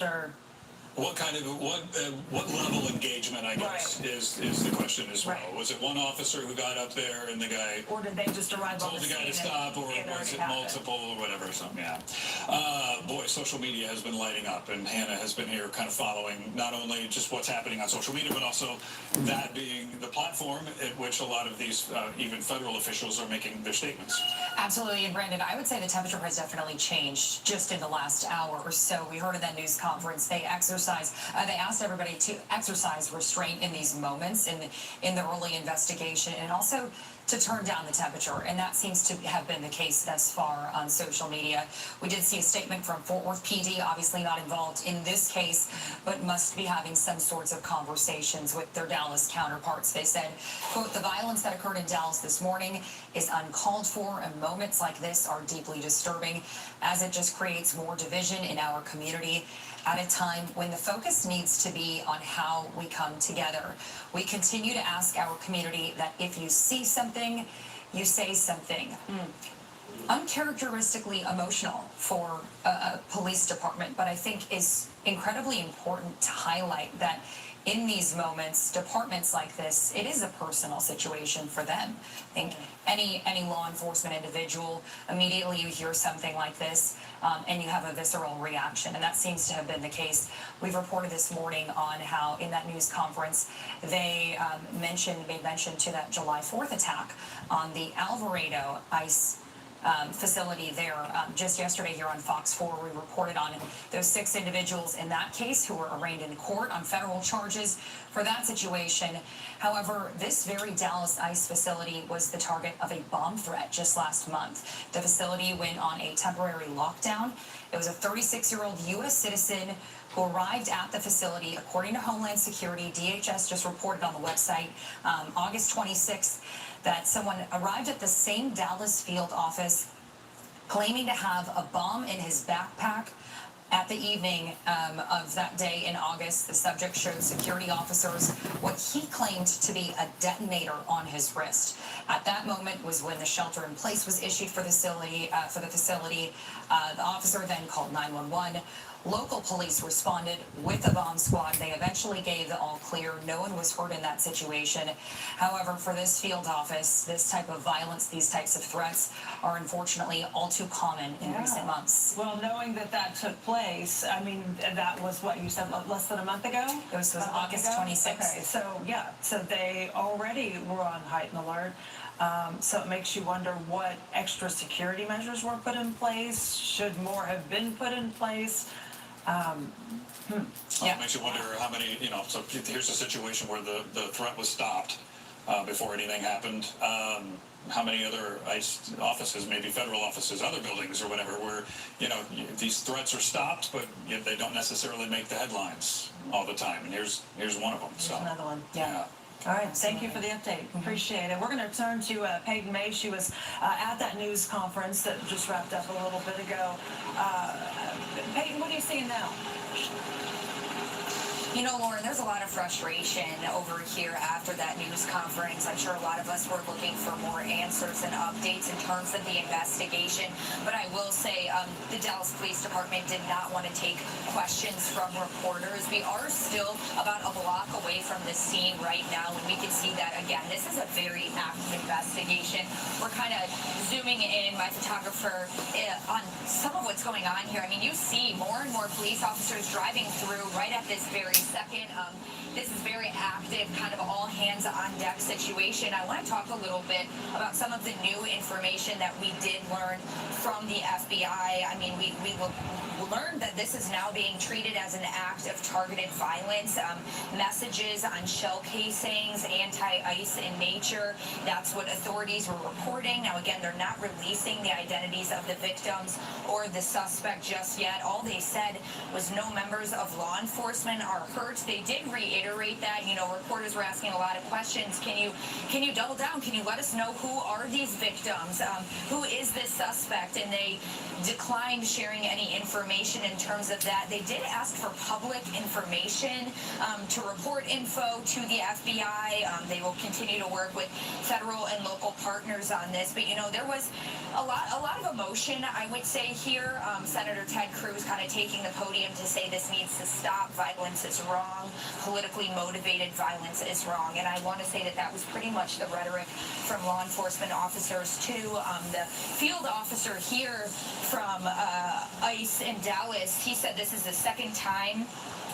Or what level engagement, I guess, is the question as well. Right. Was it one officer who got up there and the guy or did they just arrive on told the the guy scene to stop, or and was already it happened? multiple or whatever, something, yeah. Boy, social media has been lighting up, and Hannah has been here kind of following not only just what's happening on social media, but also that being the platform at which a lot of these, even federal officials are making their statements. Absolutely, and Brandon, I would say the temperature has definitely changed just in the last hour or so. We heard in that news conference they asked everybody to exercise restraint in these moments in the early investigation, and also to turn down the temperature, and that seems to have been the case thus far on social media. We did see a statement from Fort Worth PD, obviously not involved in this case, but must be having some sorts of conversations with their Dallas counterparts. They said, quote, "The violence that occurred in Dallas this morning is uncalled for, and moments like this are deeply disturbing, as it just creates more division in our community at a time when the focus needs to be on how we come together. We continue to ask our community that if you see something, you say something." Uncharacteristically emotional for a police department, but I think is incredibly important to highlight that in these moments, departments like this, it is a personal situation for them. I think any law enforcement individual, immediately you hear something like this, and you have a visceral reaction, and that seems to have been the case. We've reported this morning on how in that news conference they made mention to that July 4th attack on the Alvarado ICE facility there. Just yesterday here on Fox 4, we reported on those 6 individuals in that case who were arraigned in court on federal charges for that situation. However, this very Dallas ICE facility was the target of a bomb threat just last month. The facility went on a temporary lockdown. It was a 36-year-old U.S. citizen who arrived at the facility, according to Homeland Security. DHS just reported on the website August 26th that someone arrived at the same Dallas field office claiming to have a bomb in his backpack. At the evening of that day in August, the subject showed security officers what he claimed to be a detonator on his wrist. At that moment was when the shelter in place was issued for the facility. The officer then called 911. Local police responded with a bomb squad. They eventually gave the all clear. No one was hurt in that situation. However, for this field office, this type of violence, these types of threats are unfortunately all too common in recent months. Well, knowing that took place, I mean, that was what you said, less than a month ago? It was August 26th. Okay, so they already were on heightened alert. So it makes you wonder what extra security measures were put in place. Should more have been put in place? It makes you wonder how many, so here's a situation where the threat was stopped before anything happened. How many other ICE offices, maybe federal offices, other buildings or whatever, where, these threats are stopped, but they don't necessarily make the headlines all the time. And here's one of them. Here's another one. Yeah. All right, thank you for the update. Appreciate it. We're going to turn to Peyton May. She was at that news conference that just wrapped up a little bit ago. Peyton, what are you seeing now? Lauren, there's a lot of frustration over here after that news conference. I'm sure a lot of us were looking for more answers and updates in terms of the investigation. But I will say the Dallas Police Department did not want to take questions from reporters. We are still about a block away from the scene right now, and we can see that again. This is a very active investigation. We're kind of zooming in, my photographer, on some of what's going on here. I mean, you see more and more police officers driving through right at this very second. This is very active, kind of all hands on deck situation. I want to talk a little bit about some of the new information that we did learn from the FBI. I mean, we learned that this is now being treated as an act of targeted violence. Messages on shell casings, anti-ICE in nature. That's what authorities were reporting. Now, again, they're not releasing the identities of the victims or the suspect just yet. All they said was no members of law enforcement are hurt. They did reiterate that. Reporters were asking a lot of questions. Can you double down? Can you let us know who are these victims? Who is this suspect? And they declined sharing any information information in terms of that. They did ask for public information to report info to the FBI. They will continue to work with federal and local partners on this. But, there was a lot of emotion, I would say, here. Senator Ted Cruz kind of taking the podium to say this needs to stop. Violence is wrong. Politically motivated violence is wrong. And I want to say that was pretty much the rhetoric from law enforcement officers, too. The field officer here from ICE in Dallas, he said this is the second time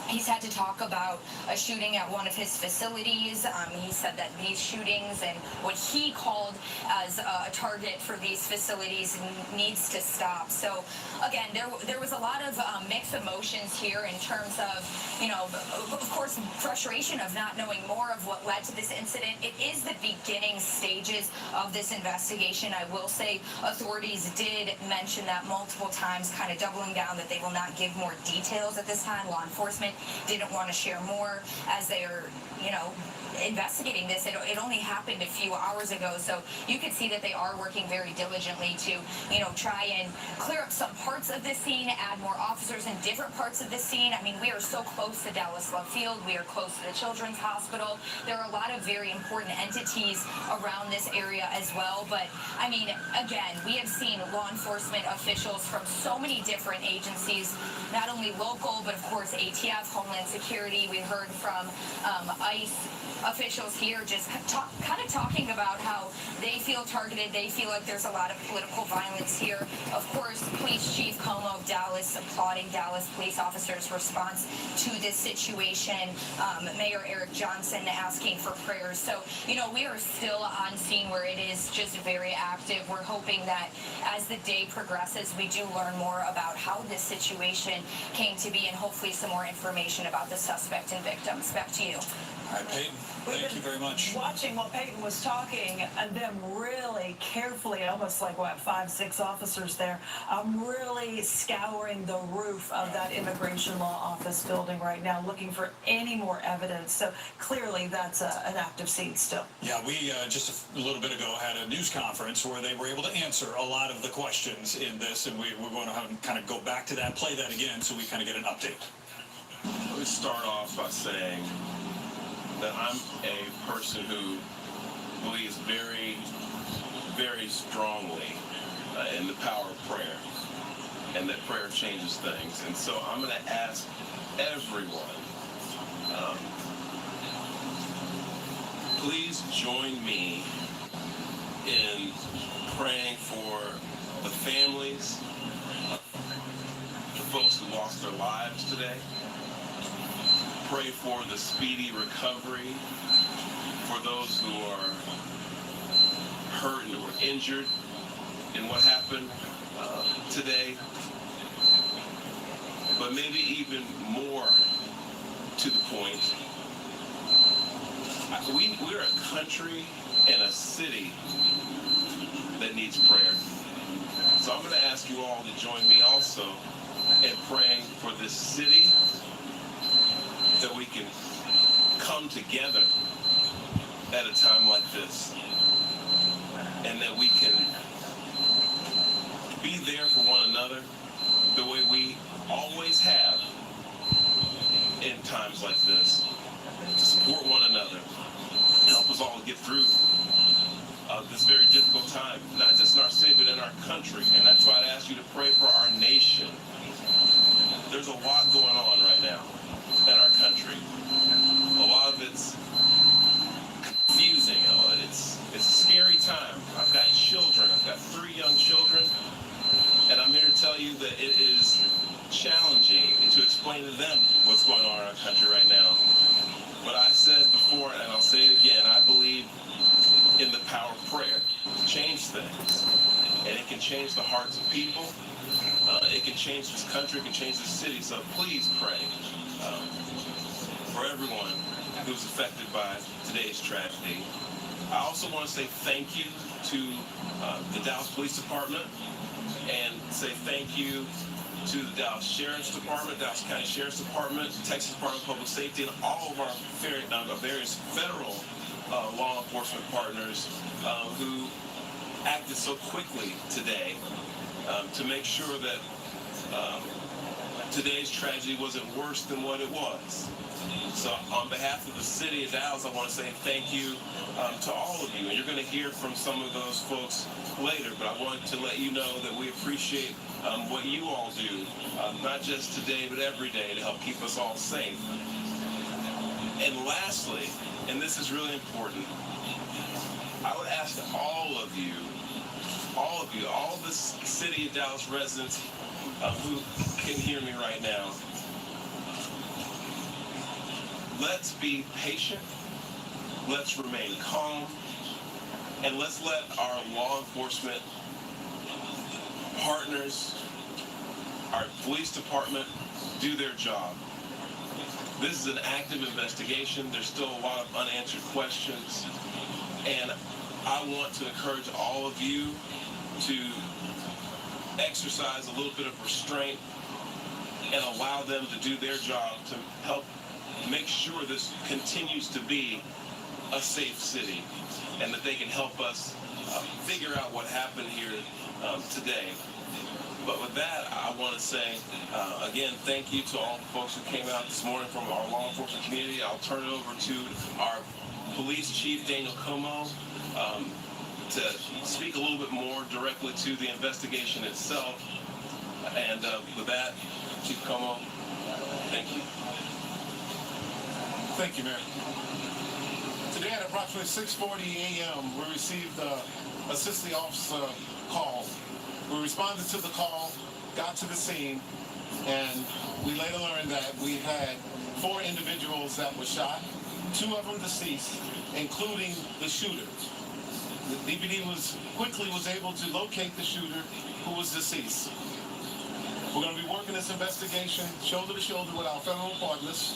he's had to talk about a shooting at one of his facilities. He said that these shootings and what he called as a target for these facilities needs to stop. So, again, there was a lot of mixed emotions here in terms of, of course, frustration of not knowing more of what led to this incident. It is the beginning stages of this investigation. I will say authorities did mention that multiple times, kind of doubling down that they will not give more details at this time. Law enforcement didn't want to share more as they are, investigating this. It only happened a few hours ago, so you could see that they are working very diligently to, try and clear up some parts of the scene, add more officers in different parts of the scene. I mean, we are so close to Dallas Love Field. We are close to the Children's Hospital. There are a lot of very important entities around this area as well. But, I mean, again, we have seen law enforcement officials from so many different agencies, not only local, but, of course, ATF, Homeland Security. We heard from ICE officials here just kind of talking about how they feel targeted. They feel like there's a lot of political violence here. Of course, Police Chief Como of Dallas applauding Dallas police officers' response to this situation. Mayor Eric Johnson asking for prayers. So, we are still on scene where it is just very active. We're hoping that as the day progresses, we do learn more about how this situation came to be and hopefully some more information about the suspect and victims. Back to you. All right, Peyton, thank you very much. Watching while Peyton was talking and them really carefully, almost like 5, 6 officers there, really scouring the roof of that immigration law office building right now, looking for any more evidence. So clearly that's an active scene still. Yeah, we just a little bit ago had a news conference where they were able to answer a lot of the questions in this, and we're going to kind of go back to that, play that again, so we kind of get an update. Let me start off by saying that I'm a person who believes very, very strongly in the power of prayer, and that prayer changes things. And so I'm going to ask everyone, please join me in praying for the families, the folks who lost their lives today. Pray for the speedy recovery for those who are hurt and were injured in what happened today. But maybe even more to the point, we're a country and a city that needs prayer. So I'm going to ask you all to join me also in praying for this city, that we can come together at a time like this, and that we can be there for one another the way we always have in times like this, to support one another, help us all get through this very difficult time, not just in our city, but in our country. And that's why I'd ask you to pray for our nation. There's a lot going on right now in our country. A lot of it's confusing. It's a scary time. I've got children. I've got 3 young children, and I'm here to tell you that it is challenging to explain to them what's going on in our country right now. But I said before, and I'll say it again, I believe in the power of prayer to change things, and it can change the hearts of people. It can change this country. It can change this city. So please pray for everyone who's affected by today's tragedy. I also want to say thank you to the Dallas Police Department, and say thank you to the Dallas Sheriff's Department, Dallas County Sheriff's Department, Texas Department of Public Safety, and all of our various federal law enforcement partners who acted so quickly today to make sure that today's tragedy wasn't worse than what it was. So on behalf of the city of Dallas, I want to say thank you to all of you. And you're going to hear from some of those folks later, but I wanted to let you know that we appreciate what you all do, not just today, but every day to help keep us all safe. And lastly, and this is really important, I would ask all of you, all the city of Dallas residents who can hear me right now, let's be patient, let's remain calm, and let's let our law enforcement partners, our police department, do their job. This is an active investigation. There's still a lot of unanswered questions. And I want to encourage all of you to exercise a little bit of restraint and allow them to do their job to help make sure this continues to be a safe city and that they can help us figure out what happened here today. But with that, I want to say, again, thank you to all the folks who came out this morning from our law enforcement community. I'll turn it over to our police chief, Daniel Como, to speak a little bit more directly to the investigation itself. And with that, Chief Como, thank you. Thank you, Mayor. Today at approximately 6:40 a.m., we received a assist the officer call. We responded to the call, got to the scene, and we later learned that we had 4 individuals that were shot, 2 of them deceased, including the shooter. The DPD was able to locate the shooter who was deceased. We're going to be working this investigation shoulder to shoulder with our federal partners.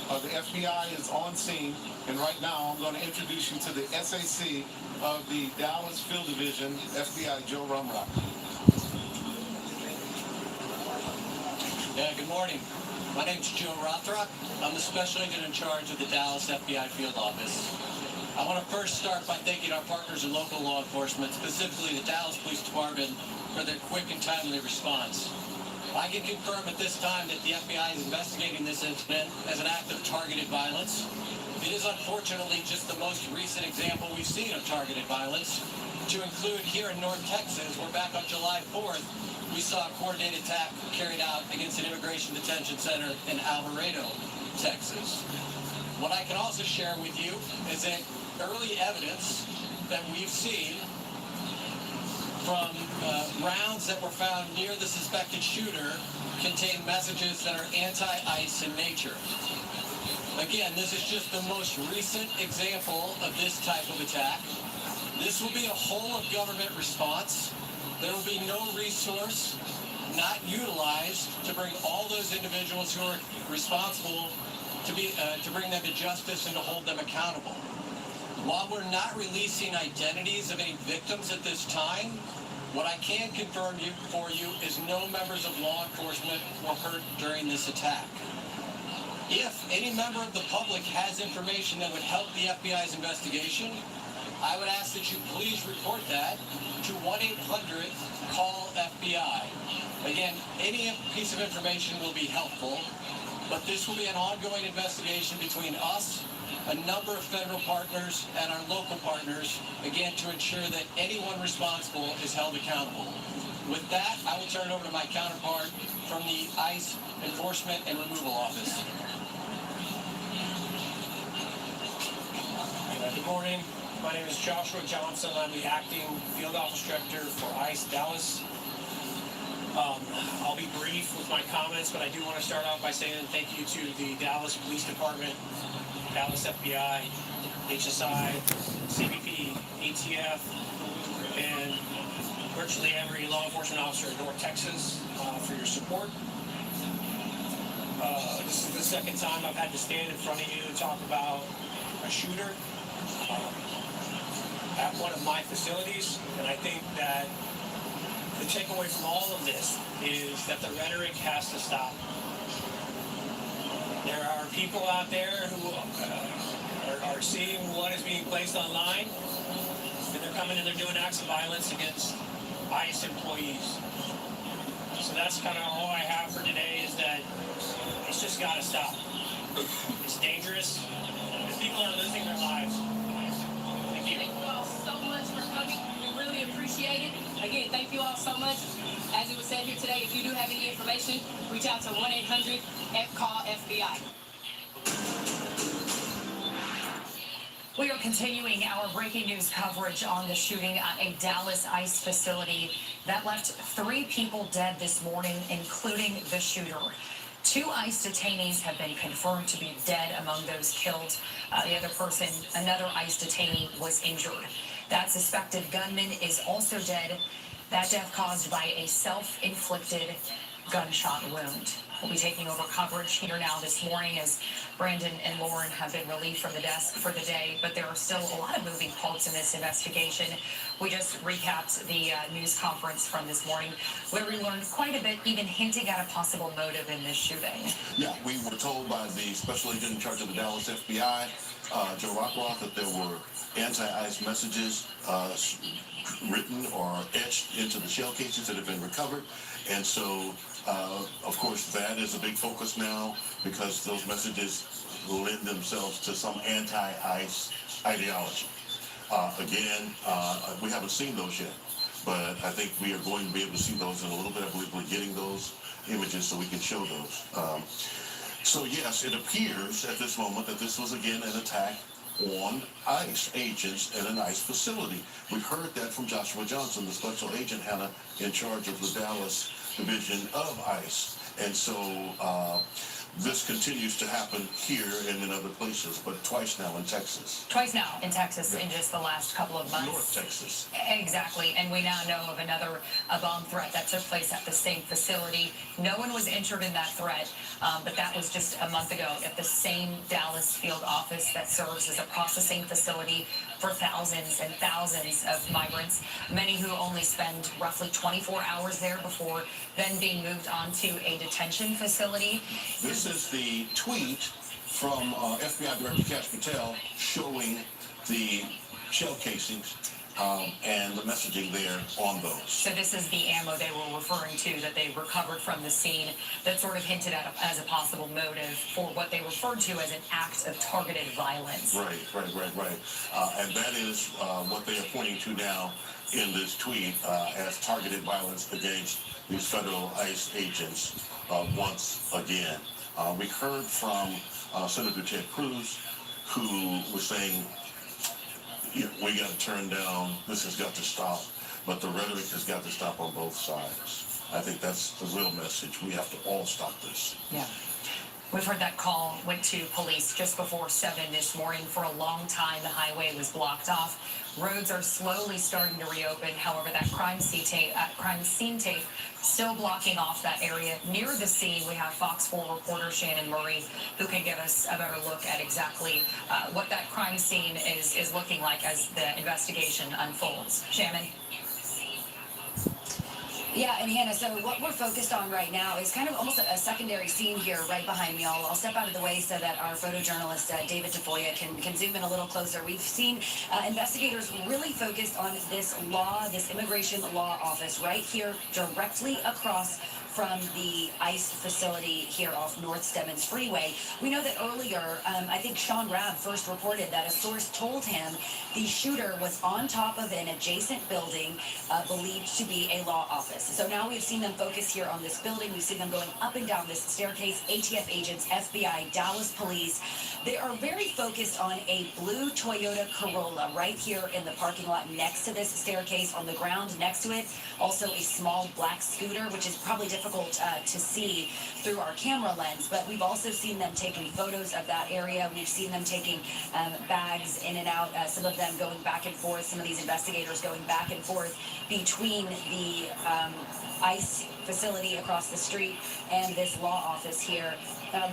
The FBI is on scene, and right now I'm going to introduce you to the SAC of the Dallas Field Division, FBI Joe Rumrock. Yeah, good morning. My name is Joe Rothrock. I'm the special agent in charge of the Dallas FBI Field Office. I want to first start by thanking our partners in local law enforcement, specifically the Dallas Police Department, for their quick and timely response. I can confirm at this time that the FBI is investigating this incident as an act of targeted violence. It is unfortunately just the most recent example we've seen of targeted violence, to include here in North Texas, where back on July 4th, we saw a coordinated attack carried out against an immigration detention center in Alvarado, Texas. What I can also share with you is that early evidence that we've seen from rounds that were found near the suspected shooter contain messages that are anti-ICE in nature. Again, this is just the most recent example of this type of attack. This will be a whole of government response. There will be no resource not utilized to bring all those individuals who are responsible to bring them to justice and to hold them accountable. While we're not releasing identities of any victims at this time, what I can confirm for you is no members of law enforcement were hurt during this attack. If any member of the public has information that would help the FBI's investigation, I would ask that you please report that to 1-800-CALL-FBI. Again, any piece of information will be helpful, but this will be an ongoing investigation between us, a number of federal partners, and our local partners, again, to ensure that anyone responsible is held accountable. With that, I will turn it over to my counterpart from the ICE Enforcement and Removal Office. Good morning. My name is Joshua Johnson. I'm the acting field office director for ICE Dallas. I'll be brief with my comments, but I do want to start off by saying thank you to the Dallas Police Department, Dallas FBI, HSI, CBP, ATF, and virtually every law enforcement officer in North Texas for your support. This is the second time I've had to stand in front of you and talk about a shooter at one of my facilities, and I think that the takeaway from all of this is that the rhetoric has to stop. There are people out there who are seeing what is being placed online, and they're coming and they're doing acts of violence against ICE employees. So So that's kind of all I have for today, is that it's just got to stop. It's dangerous. And people are losing their lives. Thank you. Thank you all so much for coming. We really appreciate it. Again, thank you all so much. As it was said here today, if you do have any information, reach out to 1-800-CALL-FBI. We are continuing our breaking news coverage on the shooting at a Dallas ICE facility that left 3 people dead this morning, including the shooter. 2 ICE detainees have been confirmed to be dead among those killed. The other person, another ICE detainee, was injured. That suspected gunman is also dead. That death caused by a self-inflicted gunshot wound. We'll be taking over coverage here now this morning as Brandon and Lauren have been relieved from the desk for the day, but there are still a lot of moving parts in this investigation. We just recapped the news conference from this morning, where we learned quite a bit, even hinting at a possible motive in this shooting. Yeah, we were told by the special agent in charge of the Dallas FBI, Joe Rockroth, that there were anti-ICE messages written or etched into the shell cases that have been recovered. And so, of course, that is a big focus now, because those messages lend themselves to some anti-ICE ideology. We haven't seen those yet, but I think we are going to be able to see those in a little bit. I believe we're getting those images so we can show those. So yes, it appears at this moment that this was again an attack on ICE agents in an ICE facility. We heard that from Joshua Johnson, the special agent, Hannah, in charge of the Dallas division of ICE. And so this continues to happen here and in other places, but twice now in Texas. Twice now in Texas in just the last couple of months. North Texas. Exactly, and we now know of another bomb threat that took place at the same facility. No one was injured in that threat, but that was just a month ago at the same Dallas field office that serves as a processing facility for thousands and thousands of migrants, many who only spend roughly 24 hours there before then being moved on to a detention facility. This is the tweet from FBI Director Kash Patel showing the shell casings and the messaging there on those. So this is the ammo they were referring to that they recovered from the scene that sort of hinted at as a possible motive for what they referred to as an act of targeted violence. Right. And that is what they are pointing to now in this tweet as targeted violence against these federal ICE agents once again. We heard from Senator Ted Cruz, who was saying, we got to turn down, this has got to stop, but the rhetoric has got to stop on both sides. I think that's the real message. We have to all stop this. Yeah. We've heard that call went to police just before 7 this morning. For a long time, the highway was blocked off. Roads are slowly starting to reopen. However, that crime scene tape still blocking off that area. Near the scene, we have Fox 4 reporter Shannon Murray, who can give us a better look at exactly what that crime scene is looking like as the investigation unfolds. Shannon? Yeah, and Hannah, so what we're focused on right now is kind of almost a secondary scene here right behind me. I'll step out of the way so that our photojournalist, David Tafoya, can zoom in a little closer. We've seen investigators really focused on this immigration law office right here directly across from the ICE facility here off North Stemmons Freeway. We know that earlier, I think Sean Rabb first reported that a source told him the shooter was on top of an adjacent building believed to be a law office. So now we've seen them focus here on this building. We've seen them going up and down this staircase. ATF agents, FBI, Dallas police. They are very focused on a blue Toyota Corolla right here in the parking lot next to this staircase, on the ground next to it. Also a small black scooter, which is probably difficult to see through our camera lens, but we've also seen them taking photos of that area. We've seen them taking bags in and out, some of them going back and forth, some of these investigators going back and forth between the ICE facility across the street and this law office here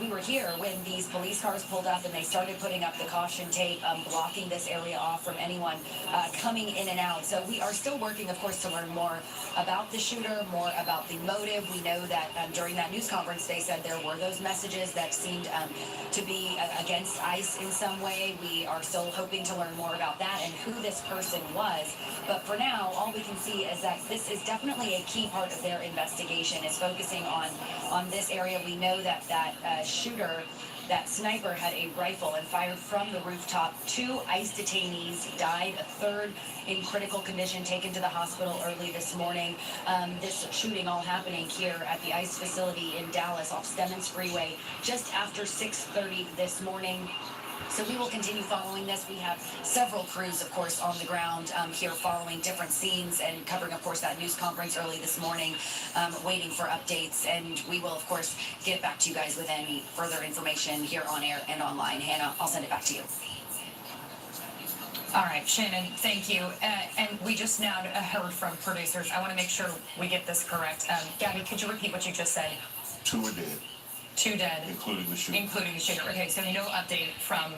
we were here when these police cars pulled up and they started putting up the caution tape, blocking this area off from anyone coming in and out. So we are still working, of course, to learn more about the shooter, more about the motive. We know that during that news conference, they said there were those messages that seemed to be against ICE in some way. We are still hoping to learn more about that and who this person was. But for now, all we can see is that this is definitely a key part of their investigation, is focusing on this area. We know that shooter, that sniper, had a rifle and fired from the rooftop. 2 ICE detainees died, a third in critical condition, taken to the hospital early this morning. This shooting all happening here at the ICE facility in Dallas off Stemmons Freeway just after 6:30 this morning. So we will continue following this. We have several crews, of course, on the ground here following different scenes and covering, of course, that news conference early this morning, waiting for updates. And we will, of course, get back to you guys with any further information here on air and online. Hannah, I'll send it back to you. All right, Shannon, thank you. And we just now heard from producers. I want to make sure we get this correct. Gabby, could you repeat what you just said? 2 are dead, 2 dead. including the shooter. Including the shooter. Okay, so no update from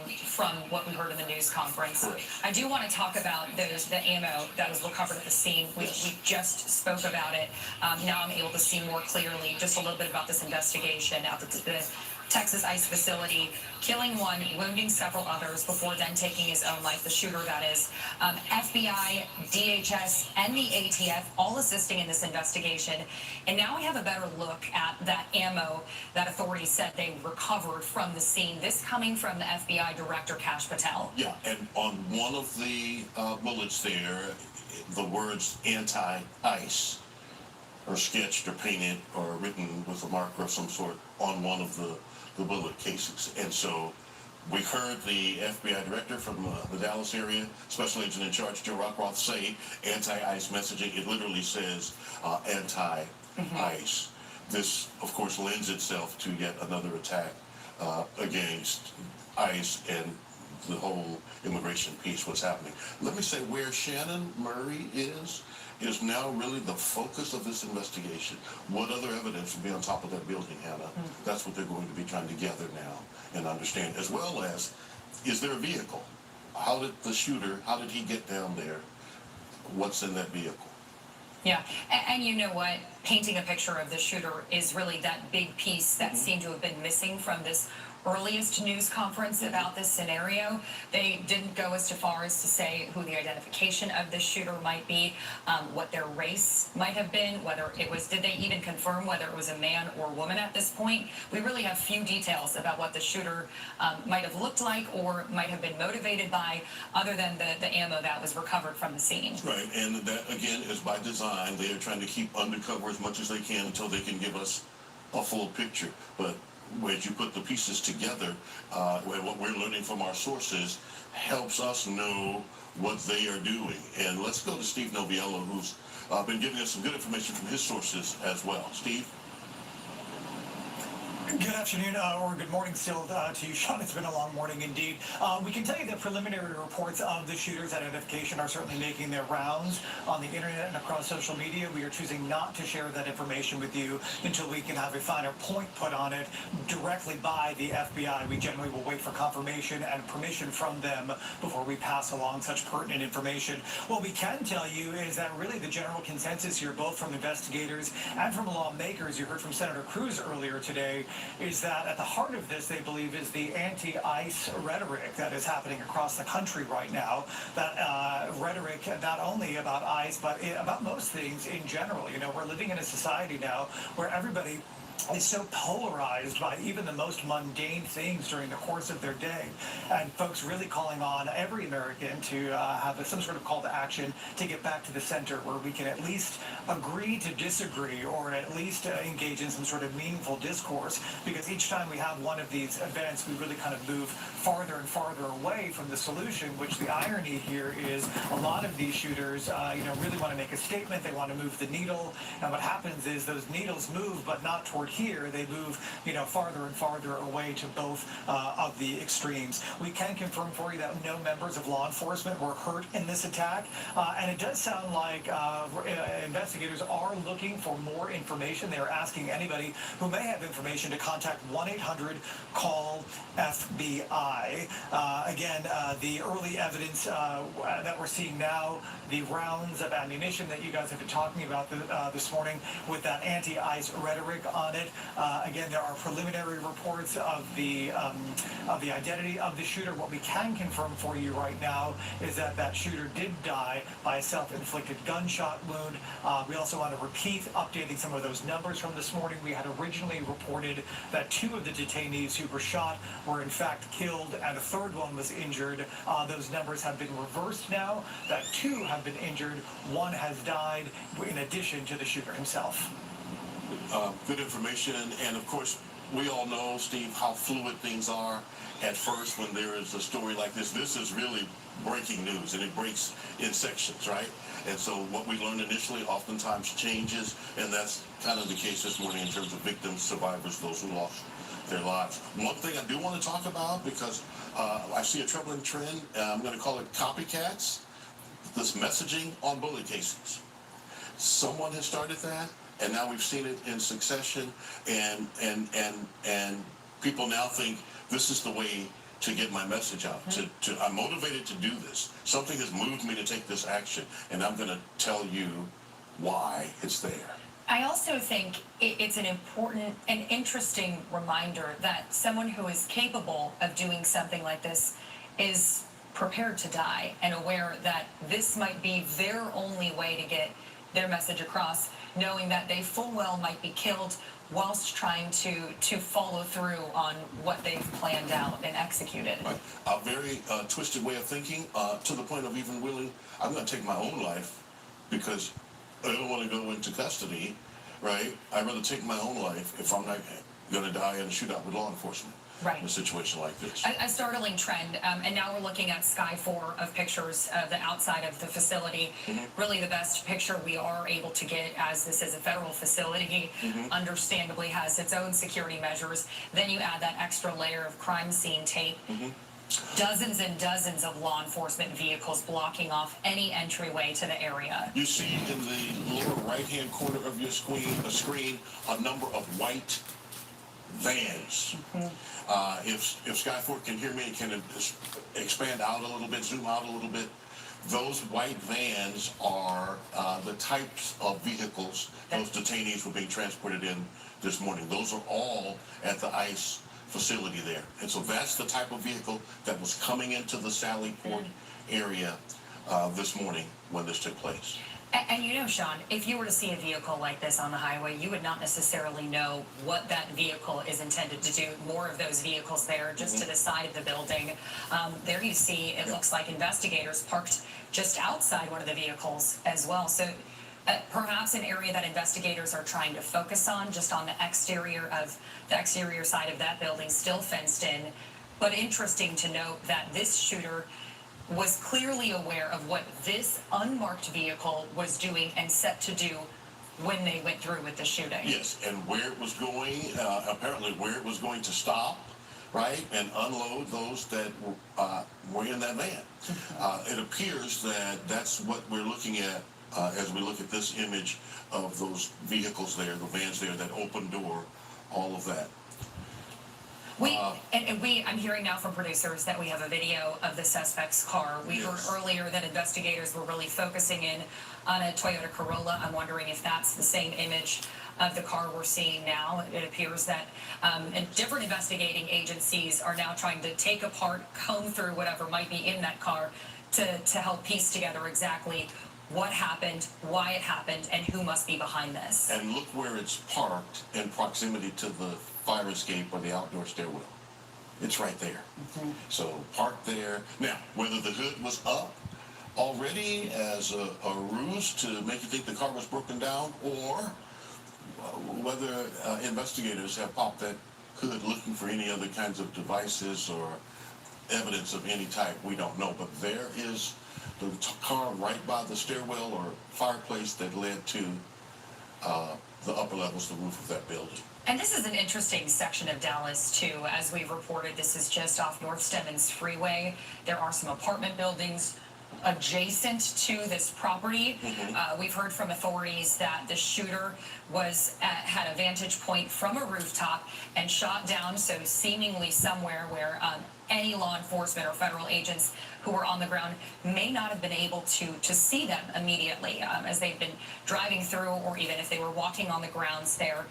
what we heard in the news conference. Correct. I do want to talk about the ammo that was recovered at the scene. We just spoke about it. Now I'm able to see more clearly just a little bit about this investigation out at the Texas ICE facility, killing 1, wounding several others before then taking his own life, the shooter that is. FBI, DHS, and the ATF all assisting in this investigation. And now we have a better look at that ammo that authorities said they recovered from the scene. This coming from the FBI Director, Kash Patel. Yeah, and on one of the bullets there, the words anti-ICE are sketched or painted or written with a marker of some sort on one of the bullet casings. And so we heard the FBI director from the Dallas area, Special Agent in Charge Joe Rockroth, say anti-ICE messaging. It literally says anti-ICE. This, of course, lends itself to yet another attack against ICE and the whole immigration piece, what's happening. Let me say where Shannon Murray is now really the focus of this investigation. What other evidence will be on top of that building, Hannah? That's what they're going to be trying to gather now and understand, as well as, is there a vehicle? How did he get down there? What's in that vehicle? Yeah, and you know what? Painting a picture of the shooter is really that big piece that seemed to have been missing from this earliest news conference about this scenario. They didn't go as far as to say who the identification of this shooter might be, what their race might have been, whether it was, did they even confirm whether it was a man or woman at this point? We really have few details about what the shooter might have looked like or might have been motivated by, other than the ammo that was recovered from the scene. Right, and that, again, is by design. They are trying to keep undercover as much as they can until they can give us a full picture. But as you put the pieces together, what we're learning from our sources helps us know what they are doing. And let's go to Steve Noviello, who's been giving us some good information from his sources as well. Steve? Good afternoon, or good morning still to you, Sean. It's been a long morning indeed. We can tell you that preliminary reports of the shooter's identification are certainly making their rounds on the internet and across social media. We are choosing not to share that information with you until we can have a finer point put on it directly by the FBI. We generally will wait for confirmation and permission from them before we pass along such pertinent information. What we can tell you is that really the general consensus here, both from investigators and from lawmakers, you heard from Senator Cruz earlier today, is that at the heart of this, they believe, is the anti-ICE rhetoric that is happening across the country right now. That rhetoric not only about ICE, but about most things in general. You know, we're living in a society now where everybody is so polarized by even the most mundane things during the course of their day, and folks really calling on every American to have some sort of call to action to get back to the center, where we can at least agree to disagree, or at least engage in some sort of meaningful discourse, because each time we have one of these events, we really kind of move farther and farther away from the solution, which the irony here is a lot of these shooters really want to make a statement. They want to move the needle, and what happens is those needles move, but not toward here, they move, farther and farther away to both of the extremes. We can confirm for you that no members of law enforcement were hurt in this attack, and it does sound like investigators are looking for more information. They are asking anybody who may have information to contact 1-800-CALL-FBI. Again, the early evidence that we're seeing now, the rounds of ammunition that you guys have been talking about this morning with that anti-ICE rhetoric on it. Again, there are preliminary reports of the identity of the shooter. What we can confirm for you right now is that shooter did die by a self-inflicted gunshot wound. We also want to repeat updating some of those numbers from this morning. We had originally reported that 2 of the detainees who were shot were in fact killed and a third one was injured. Those numbers have been reversed now, that 2 have been injured, 1 has died in addition to the shooter himself. Good information, and of course, we all know, Steve, how fluid things are at first when there is a story like this. This is really breaking news, and it breaks in sections, right? And so what we learned initially oftentimes changes, and that's kind of the case this morning in terms of victims, survivors, those who lost their lives. One thing I do want to talk about, because I see a troubling trend, I'm going to call it copycats, this messaging on bullet casings. Someone has started that, and now we've seen it in succession, and people now think this is the way to get my message out. I'm motivated to do this. Something has moved me to take this action, and I'm going to tell you why it's there. I also think it's an important and interesting reminder that someone who is capable of doing something like this is prepared to die and aware that this might be their only way to get their message across, knowing that they full well might be killed whilst trying to follow through on what they've planned out and executed. Right. A very twisted way of thinking, to the point of even willing, I'm going to take my own life because I don't want to go into custody, right? I'd rather take my own life if I'm not going to die in a shootout with law enforcement. Right. In a situation like this. A startling trend, and now we're looking at Sky 4 of pictures of the outside of the facility. Really the best picture we are able to get, as this is a federal facility, understandably has its own security measures. Then you add that extra layer of crime scene tape. Dozens and dozens of law enforcement vehicles blocking off any entryway to the area. You see in the lower right-hand corner of your screen a number of white vans. If Skyfort can hear me, can it expand out a little bit, zoom out a little bit? Those white vans are the types of vehicles those detainees were being transported in this morning. Those are all at the ICE facility there. And so that's the type of vehicle that was coming into the Sally Port area this morning when this took place. And Sean, if you were to see a vehicle like this on the highway, you would not necessarily know what that vehicle is intended to do. More of those vehicles there, just to the side of the building. There you see, it looks like investigators parked just outside one of the vehicles as well. So perhaps an area that investigators are trying to focus on, just on the exterior side of that building, still fenced in. But interesting to note that this shooter was clearly aware of what this unmarked vehicle was doing and set to do when they went through with the shooting. Yes, and where it was going, apparently where it was going to stop, right, and unload those that were in that van. It appears that that's what we're looking at as we look at this image of those vehicles there, the vans there, that open door, all of that. I'm hearing now from producers that we have a video of the suspect's car. We heard earlier that investigators were really focusing in on a Toyota Corolla. I'm wondering if that's the same image of the car we're seeing now. It appears that different investigating agencies are now trying to take apart, comb through whatever might be in that car to help piece together exactly what happened, why it happened, and who must be behind this. And look where it's parked in proximity to the fire escape or the outdoor stairwell. It's right there. So parked there. Now, whether the hood was up already as a ruse to make you think the car was broken down, or whether investigators have popped that hood looking for any other kinds of devices or evidence of any type, we don't know. But there is the car right by the stairwell or fireplace that led to the upper levels, the roof of that building. And this is an interesting section of Dallas, too. As we've reported, this is just off North Stemmons Freeway. There are some apartment buildings adjacent to this property. We've heard from authorities that the shooter had a vantage point from a rooftop and shot down, so seemingly somewhere where any law enforcement or federal agents who were on the ground may not have been able to see them immediately as they've been driving through, or even if they were walking on the grounds there.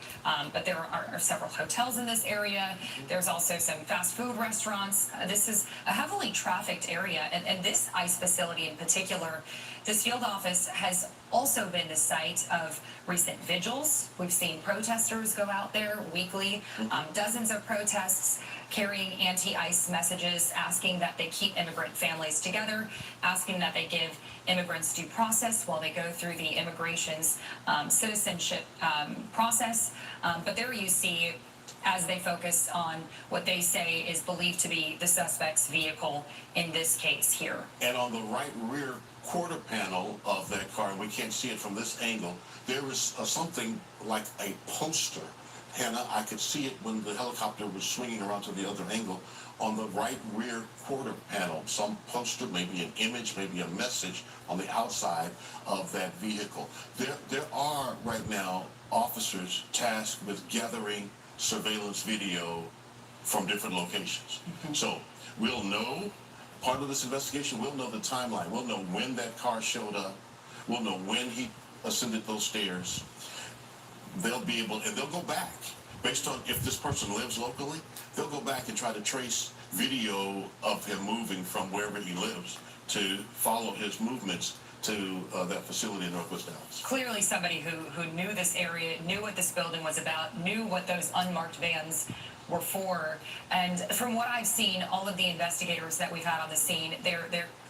But there are several hotels in this area. There's also some fast food restaurants. This is a heavily trafficked area, and this ICE facility in particular, this field office has also been the site of recent vigils. We've seen protesters go out there weekly, dozens of protests carrying anti-ICE messages, asking that they keep immigrant families together, asking that they give immigrants due process while they go through the immigration's citizenship process. But there you see, as they focus on what they say is believed to be the suspect's vehicle in this case here. And on the right rear quarter panel of that car, and we can't see it from this angle, there is something like a poster. Hannah, I could see it when the helicopter was swinging around to the other angle. On the right rear quarter panel, some poster, maybe an image, maybe a message on the outside of that vehicle. There are right now officers tasked with gathering surveillance video from different locations. So we'll know part of this investigation, we'll know the timeline. We'll know when that car showed up. We'll know when he ascended those stairs. They'll be able, and they'll go back based on if this person lives locally, they'll go back and try to trace video of him moving from wherever he lives to follow his movements to that facility in Northwest Dallas. Clearly somebody who knew this area, knew what this building was about, knew what those unmarked vans were for. And from what I've seen, all of the investigators that we've had on the scene,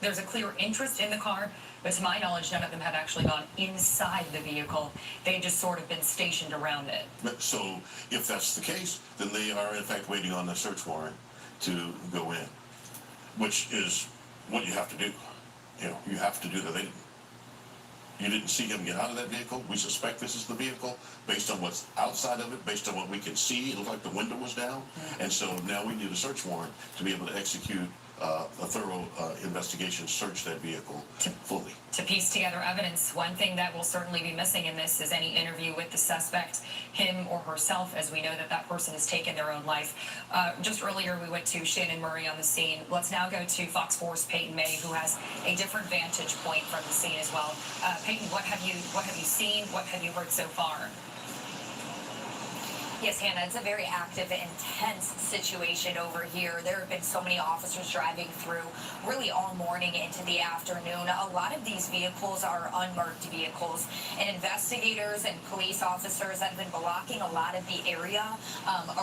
there's a clear interest in the car, but to my knowledge, none of them have actually gone inside the vehicle. They've just sort of been stationed around it. So if that's the case, then they are in fact waiting on the search warrant to go in, which is what you have to do. You know, you have to do that. You didn't see him get out of that vehicle. We suspect this is the vehicle based on what's outside of it, based on what we can see. It looked like the window was down. And so now we need a search warrant to be able to execute a thorough investigation, search that vehicle fully. To piece together evidence, one thing that will certainly be missing in this is any interview with the suspect, him or herself, as we know that that person has taken their own life. Just earlier, we went to Shannon Murray on the scene. Let's now go to Fox 4's Peyton May, who has a different vantage point from the scene as well. Peyton, what have you seen? What have you heard so far? Yes, Hannah, it's a very active, intense situation over here. There have been so many officers driving through really all morning into the afternoon. A lot of these vehicles are unmarked vehicles, and investigators and police officers have been blocking a lot of the area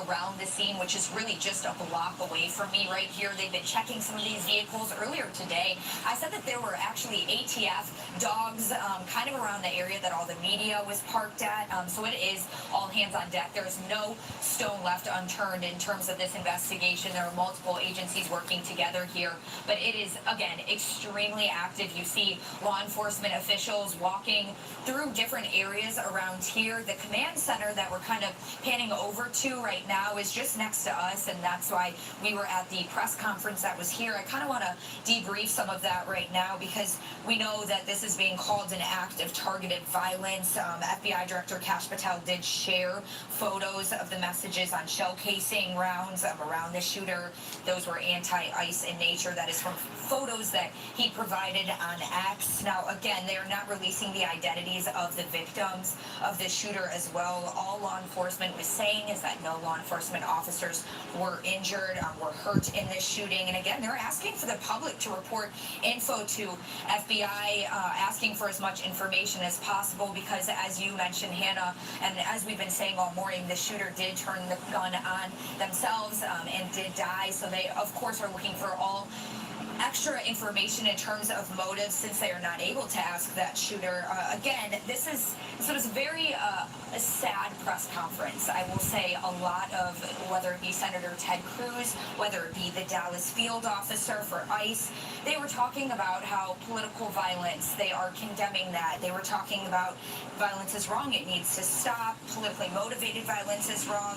around the scene, which is really just a block away from me right here. They've been checking some of these vehicles earlier today. I said that there were actually ATF dogs kind of around the area that all the media was parked at, so it is all hands on deck. There's no stone left unturned in terms of this investigation. There are multiple agencies working together here, but it is, again, extremely active. You see law enforcement officials walking through different areas around here. The command center that we're kind of panning over to right now is just next to us, and that's why we were at the press conference that was here. I kind of want to debrief some of that right now because we know that this is being called an act of targeted violence. FBI Director Kash Patel did share photos of the messages on shell casing rounds around the shooter. Those were anti-ICE in nature. That is from photos that he provided on X. Now, again, they are not releasing the identities of the victims of the shooter as well. All law enforcement was saying is that no law enforcement officers were injured, were hurt in this shooting. And again, they're asking for the public to report info to FBI, asking for as much information as possible because, as you mentioned, Hannah, and as we've been saying all morning, the shooter did turn the gun on themselves and did die. So they, of course, are looking for all extra information in terms of motives since they are not able to ask that shooter. Again, this was a very a sad press conference. I will say a lot of, whether it be Senator Ted Cruz, whether it be the Dallas field officer for ICE, they were talking about how political violence, they are condemning that. They were talking about violence is wrong, it needs to stop, politically motivated violence is wrong.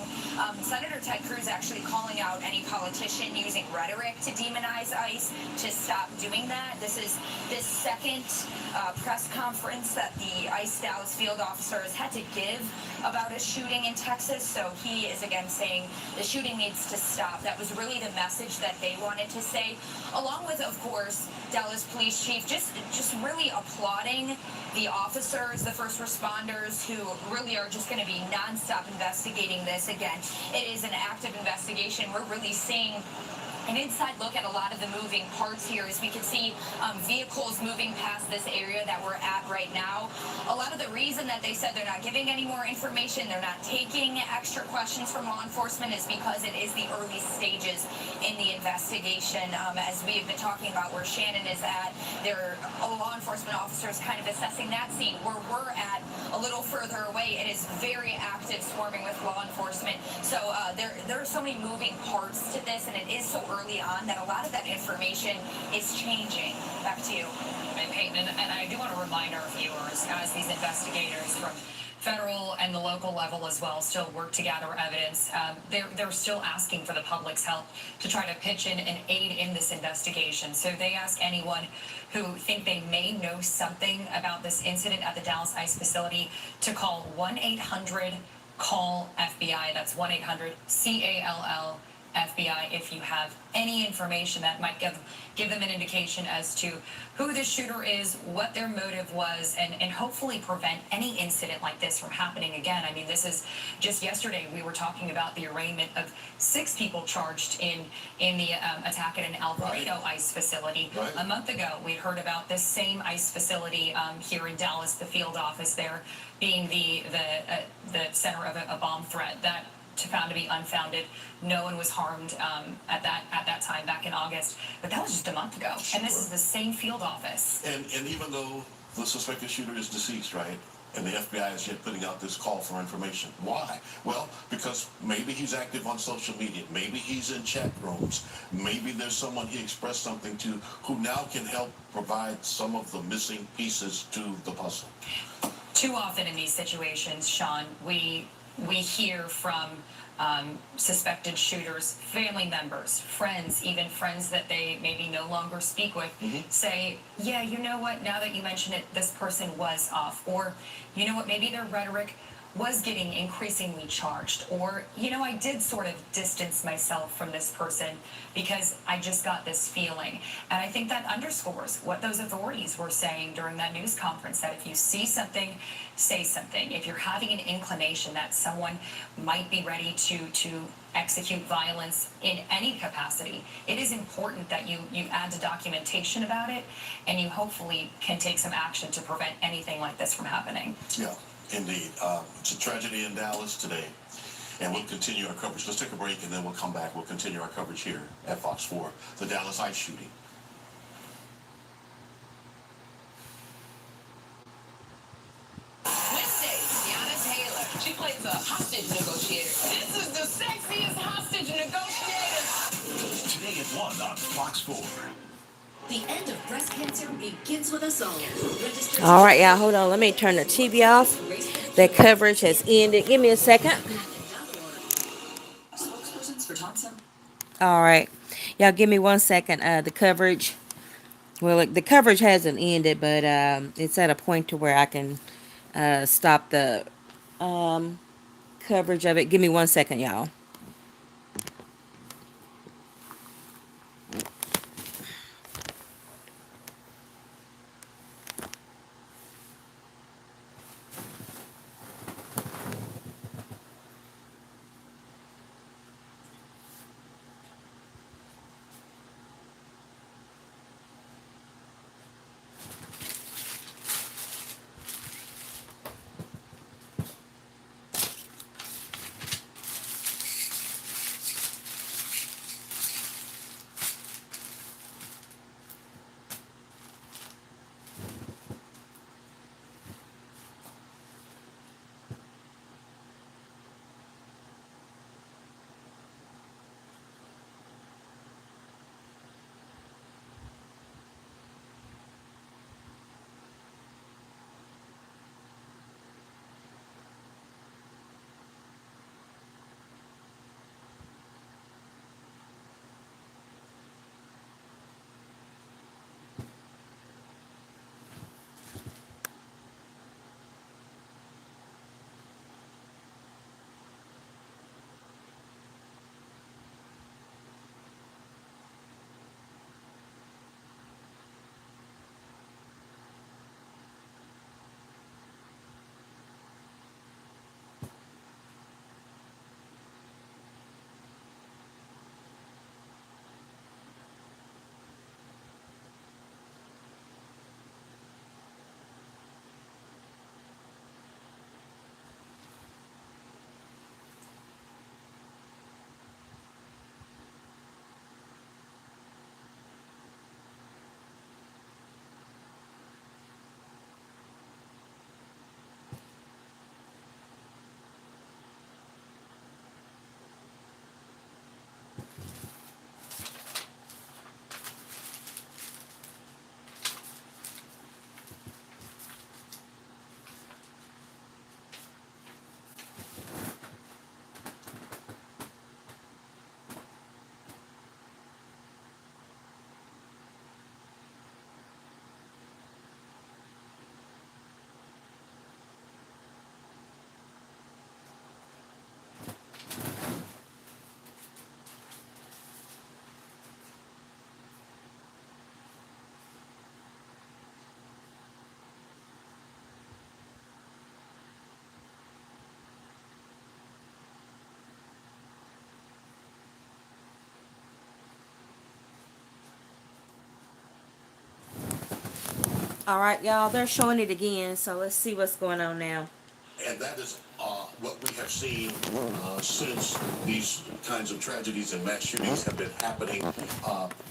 Senator Ted Cruz actually calling out any politician using rhetoric to demonize ICE to stop doing that. This is this second press conference that the ICE Dallas field officer has had to give about a shooting in Texas. So he is again saying the shooting needs to stop. That was really the message that they wanted to say, along with, of course, Dallas Police Chief just really applauding the officers, the first responders who really are just going to be nonstop investigating this. Again, it is an active investigation. We're really seeing an inside look at a lot of the moving parts here. As we can see vehicles moving past this area that we're at right now. A lot of the reason that they said they're not giving any more information, they're not taking extra questions from law enforcement, is because it is the early stages in the investigation. As we have been talking about where Shannon is at, there are law enforcement officers kind of assessing that scene. Where we're at, a little further away, it is very active, swarming with law enforcement. So there are so many moving parts to this, and it is so early on that a lot of that information is changing. Back to you. And Peyton, and I do want to remind our viewers, as these investigators from federal and the local level as well still work to gather evidence, they're still asking for the public's help to try to pitch in and aid in this investigation. So they ask anyone who think they may know something about this incident at the Dallas ICE facility to call 1-800-CALL-FBI. That's 1-800-CALL FBI if you have any information that might give them an indication as to who the shooter is, what their motive was, and hopefully prevent any incident like this from happening again. I mean, this is just yesterday we were talking about the arraignment of 6 people charged in the attack at an Alvarado ICE facility. Right. A month ago, we heard about this same ICE facility here in Dallas, the field office there being the center of a bomb threat that found to be unfounded. No one was harmed at that time back in August, but that was just a month ago. Sure. And this is the same field office. And even though the suspected shooter is deceased, right, and the FBI is yet putting out this call for information. Why? Well, because maybe he's active on social media. Maybe he's in chat rooms. Maybe there's someone he expressed something to who now can help provide some of the missing pieces to the puzzle. Too often in these situations, Sean, we hear from suspected shooters, family members, friends, even friends that they maybe no longer speak with, say, yeah, you know what, now that you mention it, this person was off. Or, you know what, maybe their rhetoric was getting increasingly charged. Or, you know, I did sort of distance myself from this person because I just got this feeling. And I think that underscores what those authorities were saying during that news conference, that if you see something, say something. If you're having an inclination that someone might be ready to execute violence in any capacity, it is important that you add the documentation about it, and you hopefully can take some action to prevent anything like this from happening. Yeah, indeed. It's a tragedy in Dallas today, and we'll continue our coverage. Let's take a break, and then we'll come back. We'll continue our coverage here at Fox 4, the Dallas ICE shooting. She plays a hostage negotiator. This is the sexiest hostage negotiator. Today at 1 on Fox 4. The end of breast cancer begins with us all. All right, y'all, hold on. Let me turn the TV off. The coverage has ended. Give me a second. All right. Y'all, give me 1 second. The coverage, well, the coverage hasn't ended, but it's at a point to where I can stop the coverage of it. Give me 1 second, y'all. All right, y'all, they're showing it again, so let's see what's going on now. And that is what we have seen since these kinds of tragedies and mass shootings have been happening.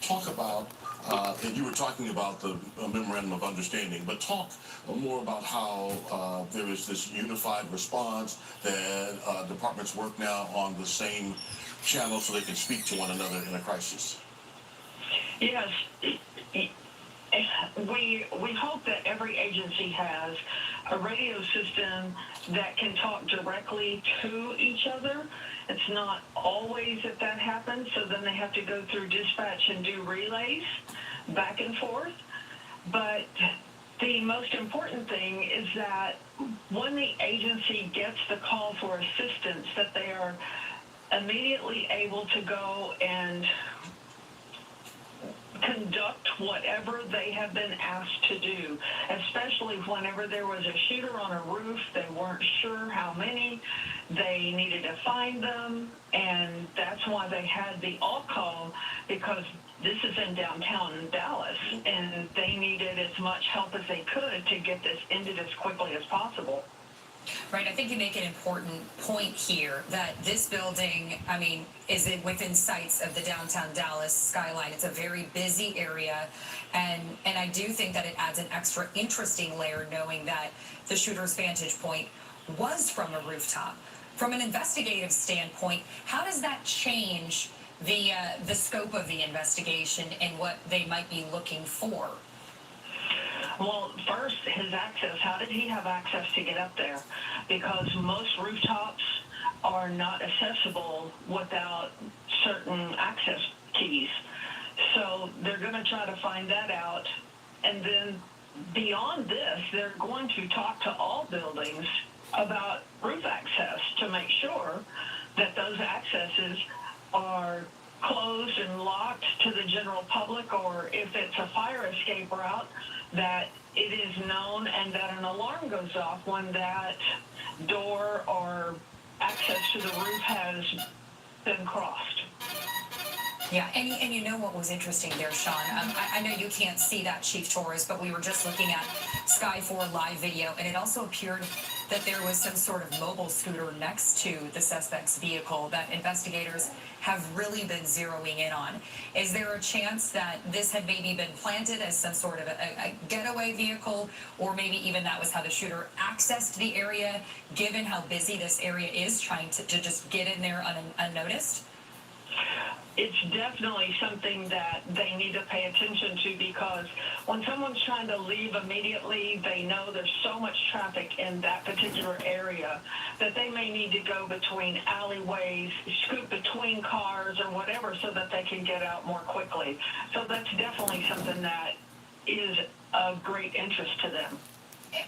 Talk about, and you were talking about the memorandum of understanding, but talk more about how there is this unified response that departments work now on the same channel so they can speak to one another in a crisis. Yes. We hope that every agency has a radio system that can talk directly to each other. It's not always that happens, so then they have to go through dispatch and do relays back and forth. But the most important thing is that when the agency gets the call for assistance, that they are immediately able to go and conduct whatever they have been asked to do, especially whenever there was a shooter on a roof. They weren't sure how many. They needed to find them, and that's why they had the all call, because this is in downtown Dallas, and they needed as much help as they could to get this ended as quickly as possible. Right, I think you make an important point here that this building, I mean, is within sights of the downtown Dallas skyline. It's a very busy area, and I do think that it adds an extra interesting layer knowing that the shooter's vantage point was from a rooftop. From an investigative standpoint, how does that change the scope of the investigation and what they might be looking for? Well, first, his access. How did he have access to get up there? Because most rooftops are not accessible without certain access keys. So they're going to try to find that out. And then beyond this, they're going to talk to all buildings about roof access to make sure that those accesses are closed and locked to the general public, or if it's a fire escape route, that it is known and that an alarm goes off when that door or access to the roof has been crossed. Yeah, and you know what was interesting there, Sean? I know you can't see that, Chief Torres, but we were just looking at Sky 4 live video, and it also appeared that there was some sort of mobile scooter next to the suspect's vehicle that investigators have really been zeroing in on. Is there a chance that this had maybe been planted as some sort of a getaway vehicle, or maybe even that was how the shooter accessed the area, given how busy this area is, trying to just get in there unnoticed? It's definitely something that they need to pay attention to, because when someone's trying to leave immediately, they know there's so much traffic in that particular area that they may need to go between alleyways, scoot between cars or whatever, so that they can get out more quickly. So that's definitely something that is of great interest to them.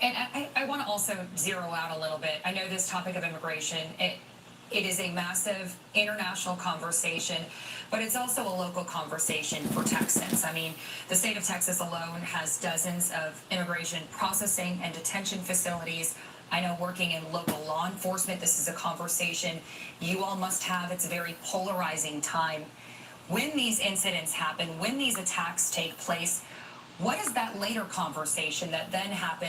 And I want to also zero out a little bit. I know this topic of immigration, it is a massive international conversation, but it's also a local conversation for Texans. I mean, the state of Texas alone has dozens of immigration processing and detention facilities. I know working in local law enforcement, this is a conversation you all must have. It's a very polarizing time. When these incidents happen, when these attacks take place, what is that later conversation that then happens